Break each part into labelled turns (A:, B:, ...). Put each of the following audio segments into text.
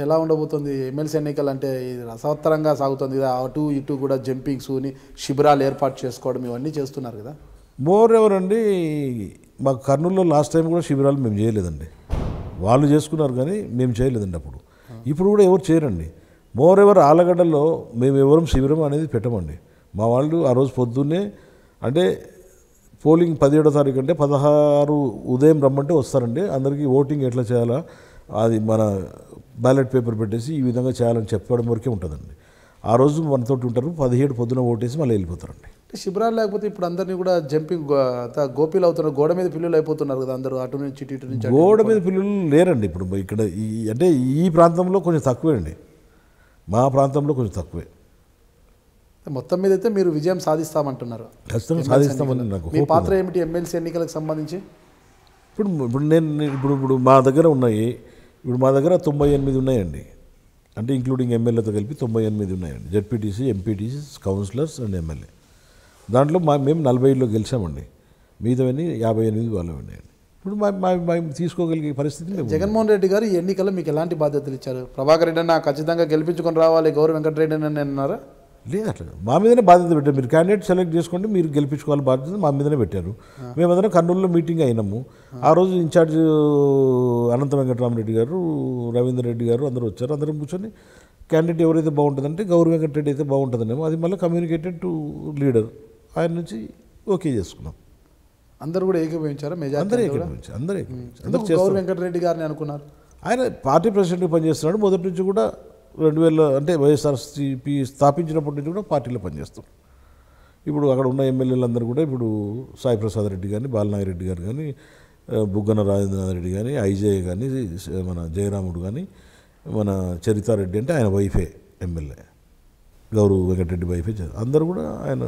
A: ఎలా ఉండబోతుంది ఎమ్మెల్సీ ఎన్నికలు అంటే ఇది రసవత్తరంగా సాగుతుంది కదా, అటు ఇటు కూడా జంపింగ్స్ని శిబిరాలు ఏర్పాటు చేసుకోవడం ఇవన్నీ చేస్తున్నారు కదా.
B: మోర్ ఎవర్ అండి, మాకు కర్నూలులో లాస్ట్ టైం కూడా శిబిరాలు మేము చేయలేదండి, వాళ్ళు చేసుకున్నారు కానీ మేము చేయలేదండి అప్పుడు. ఇప్పుడు కూడా ఎవరు చేయరండి. మోర్ ఎవర్ ఆలగడ్డలో మేము ఎవరం శిబిరం అనేది పెట్టమండి. మా వాళ్ళు ఆ రోజు పొద్దున్నే అంటే పోలింగ్ 17వ తారీఖు అంటే 16 ఉదయం రమ్మంటే వస్తారండి. అందరికీ ఓటింగ్ ఎట్లా చేయాలా అది మన బ్యాలెట్ పేపర్ పెట్టేసి ఈ విధంగా చేయాలని చెప్పడం వరకే ఉంటుందండి. ఆ రోజు మనతోటి ఉంటారు, 17 పొద్దున ఓటేసి మళ్ళీ వెళ్ళిపోతారండి.
A: శిబిరాలు లేకపోతే ఇప్పుడు అందరినీ కూడా జంపింగ్ గోపీలు అవుతున్నారు, గోడ మీద పిల్లలు అయిపోతున్నారు కదా అందరూ, అటు నుంచి ఇటు నుంచి.
B: గోడ మీద పిల్లలు లేరండి ఇప్పుడు ఇక్కడ. అంటే ఈ ప్రాంతంలో కొంచెం తక్కువే అండి, మా ప్రాంతంలో కొంచెం తక్కువే.
A: మొత్తం మీద అయితే మీరు విజయం సాధిస్తామంటున్నారు.
B: ఖచ్చితంగా సాధిస్తామని నాకు.
A: మీ పాత్ర ఏమిటి ఎమ్మెల్సీ ఎన్నికలకు సంబంధించి?
B: ఇప్పుడు మా దగ్గర ఉన్నాయి, ఇప్పుడు మా దగ్గర 98 ఉన్నాయండి, అంటే ఇంక్లూడింగ్ ఎమ్మెల్యేతో కలిపి 98 ఉన్నాయండి. ZPTC, MPTC, councillors and MLA. దాంట్లో మేము 40లో గెలిచామండి, మిగతావన్నీ 58 వాళ్ళు ఉన్నాయండి. ఇప్పుడు మేము తీసుకోగలిగే పరిస్థితి.
A: జగన్మోహన్ రెడ్డి గారు ఈ ఎన్నికల్లో మీకు ఎలాంటి బాధ్యతలు ఇచ్చారు? ప్రభాకర్ రెడ్డి నాకు ఖచ్చితంగా గెలిపించుకొని రావాలి, గౌరవ వెంకటరెడ్డి అని అన్నారా?
B: లేదు, అట్లా మా మీదనే బాధ్యత పెట్టారు. మీరు క్యాండిడేట్ సెలెక్ట్ చేసుకోండి, మీరు గెలిపించుకోవాలి బాధ్యత మా మీదనే పెట్టారు. మేమందరం కర్నూలులో మీటింగ్ అయినాము. ఆ రోజు ఇన్ఛార్జ్ అనంత వెంకటరామరెడ్డి గారు, రవీందర్ రెడ్డి గారు అందరూ వచ్చారు. అందరం కూర్చొని క్యాండిడేట్ ఎవరైతే బాగుంటుందంటే గౌరవ వెంకటరెడ్డి అయితే బాగుంటుందనేమో అది మళ్ళీ కమ్యూనికేటెడ్ టు లీడర్, ఆయన నుంచి ఓకే చేసుకున్నాం.
A: అందరూ కూడా ఏకీభవించారు,
B: అందరూ ఏకీభవించారు. అందరూ
A: గౌరవ వెంకటరెడ్డి గారిని అనుకున్నారు.
B: ఆయన పార్టీ ప్రెసిడెంట్గా పనిచేస్తున్నాడు మొదటి నుంచి కూడా. 2000 అంటే వైఎస్ఆర్సీపీ స్థాపించినప్పటి నుంచి కూడా పార్టీలో పనిచేస్తాం. ఇప్పుడు అక్కడ ఉన్న ఎమ్మెల్యేలందరూ కూడా ఇప్పుడు సాయి ప్రసాద్ రెడ్డి కానీ, బాలనాగిరెడ్డి గారు కానీ, బుగ్గన రాజేంద్రనాథ్ రెడ్డి కానీ, ఐజే కానీ, మన జయరాముడు కానీ, మన చరితారెడ్డి అంటే ఆయన వైఫే ఎమ్మెల్యే, గౌరవ్ వెంకటరెడ్డి వైఫే, అందరూ కూడా ఆయన.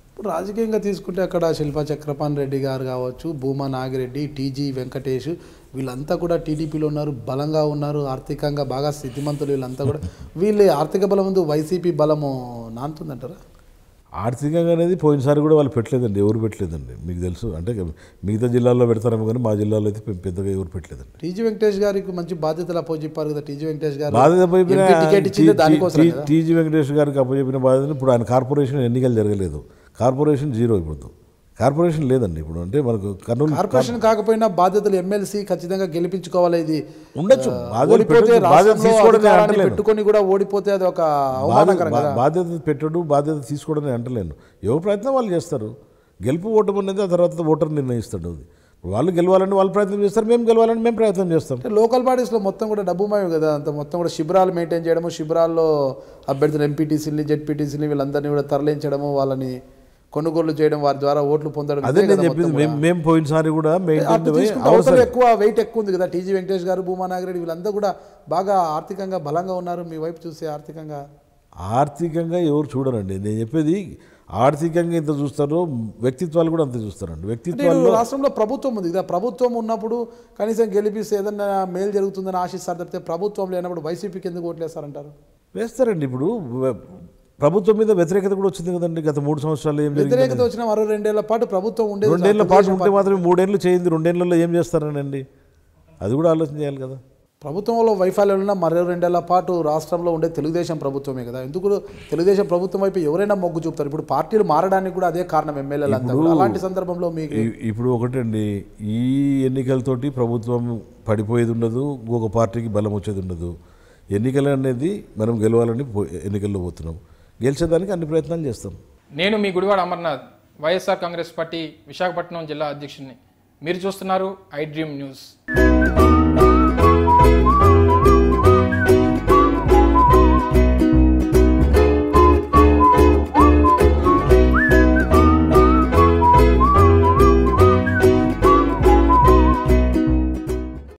A: ఇప్పుడు రాజకీయంగా తీసుకుంటే అక్కడ శిల్పా చక్రపాణి రెడ్డి గారు కావచ్చు, భూమా నాగిరెడ్డి, టీజీ వెంకటేష్ వీళ్ళంతా కూడా టీడీపీలో ఉన్నారు, బలంగా ఉన్నారు, ఆర్థికంగా బాగా స్థితిమంతులు వీళ్ళంతా కూడా. వీళ్ళ ఆర్థిక బలం ముందు వైసీపీ బలము నానుతుందంటారా?
B: ఆర్థికంగా అనేది పోయినసారి కూడా వాళ్ళు పెట్టలేదండి, ఎవరు పెట్టలేదండి, మీకు తెలుసు. అంటే మిగతా జిల్లాల్లో పెడతారేమో కానీ మా జిల్లాలో అయితే పెద్దగా ఎవరు పెట్టలేదండి.
A: టీజీ వెంకటేష్ గారికి మంచి బాధ్యతలు అప్పచెప్పారు కదా. టీజీ వెంకటేష్ గారు
B: టీజీ వెంకటేష్ గారికి అప్పచెప్పిన బాధ్యతలు ఇప్పుడు ఆయన కార్పొరేషన్ ఎన్నికలు జరగలేదు, కార్పొరేషన్ జీరో. ఇప్పుడు కార్పొరేషన్ లేదండి ఇప్పుడు. అంటే మనకు కర్నూలు
A: కార్పొరేషన్ కాకపోయినా బాధ్యతలు ఎమ్మెల్సీ ఖచ్చితంగా గెలిపించుకోవాలి. ఇది
B: ఉండొచ్చు,
A: పెట్టుకొని కూడా ఓడిపోతే అది ఒక
B: బాధ్యత పెట్టడు, బాధ్యత తీసుకోవడం అంటలేను. ఎవరు ప్రయత్నం వాళ్ళు చేస్తారు. గెలుపు ఓటమి అనేది ఆ తర్వాత ఓటర్ నిర్ణయిస్తాడు. అది వాళ్ళు గెలవాలని వాళ్ళు ప్రయత్నం చేస్తారు, మేము గెలవాలని మేము ప్రయత్నం చేస్తాం.
A: లోకల్ బాడీస్లో మొత్తం కూడా డబ్బుమయం కదా, అంత మొత్తం కూడా శిబిరాలు మెయింటైన్ చేయడము, శిబిరాల్లో అభ్యర్థులు ఎంపీటీసీని, జెడ్పీటీసీని వీళ్ళందరినీ కూడా తరలించడము, వాళ్ళని కొనుగోలు చేయడం, వారి ద్వారా ఓట్లు పొందడం.
B: అదే నేను చెప్పింది. మేము పోయినసారి కూడా
A: ఎక్కువ వెయిట్ ఎక్కువ ఉంది కదా. టీజీ వెంకటేష్ గారు, భూమా నాగిరెడ్డి వీళ్ళంతా కూడా బాగా ఆర్థికంగా బలంగా ఉన్నారు. మీ వైపు చూస్తే ఆర్థికంగా
B: ఎవరు చూడరండి. నేను చెప్పేది ఆర్థికంగా ఎంత చూస్తారో వ్యక్తిత్వాలు కూడా అంత చూస్తారండి. వ్యక్తిత్వాలు
A: రాష్ట్రంలో ప్రభుత్వం ఉంది కదా, ప్రభుత్వం ఉన్నప్పుడు కనీసం గెలిపిస్తే ఏదన్నా మేలు జరుగుతుందని ఆశిస్తారు తప్పితే ప్రభుత్వం లేనప్పుడు వైసీపీకి ఎందుకు ఓట్లేస్తారంటారు?
B: వేస్తారండి. ఇప్పుడు ప్రభుత్వం మీద వ్యతిరేకత కూడా వచ్చింది కదండి గత 3 సంవత్సరాలు. ఏం
A: వ్యతిరేకత వచ్చిన 62 ఏళ్ల పాటు ప్రభుత్వం ఉండేది.
B: 2 ఏళ్ల పాటు ఉంటే మాత్రమే 3 ఏళ్ళు చేయింది, 2 ఏళ్లలో ఏం చేస్తారనండి, అది కూడా ఆలోచన చేయాలి కదా.
A: ప్రభుత్వంలో వైఫల్యాలు ఉన్న 2 ఏళ్ల పాటు రాష్ట్రంలో ఉండే తెలుగుదేశం ప్రభుత్వమే కదా. ఎందుకు తెలుగుదేశం ప్రభుత్వం వైపు ఎవరైనా మొగ్గు చూపుతారు. ఇప్పుడు పార్టీలు మారడానికి కూడా అదే కారణం, ఎమ్మెల్యేలంతా. అలాంటి సందర్భంలో మీకు
B: ఇప్పుడు ఒకటండి, ఈ ఎన్నికలతోటి ప్రభుత్వం పడిపోయేది ఉండదు, ఇంకొక పార్టీకి బలం వచ్చేది ఉండదు. ఎన్నికలు అనేది మనం గెలవాలని ఎన్నికల్లో పోతున్నాం, గెలిచేదానికి అన్ని ప్రయత్నాలు చేస్తాం.
C: నేను మీ గుడివాడ అమర్నాథ్, వైఎస్ఆర్ కాంగ్రెస్ పార్టీ విశాఖపట్నం జిల్లా అధ్యక్షుడిని. మీరు చూస్తున్నారు ఐ డ్రీమ్ న్యూస్.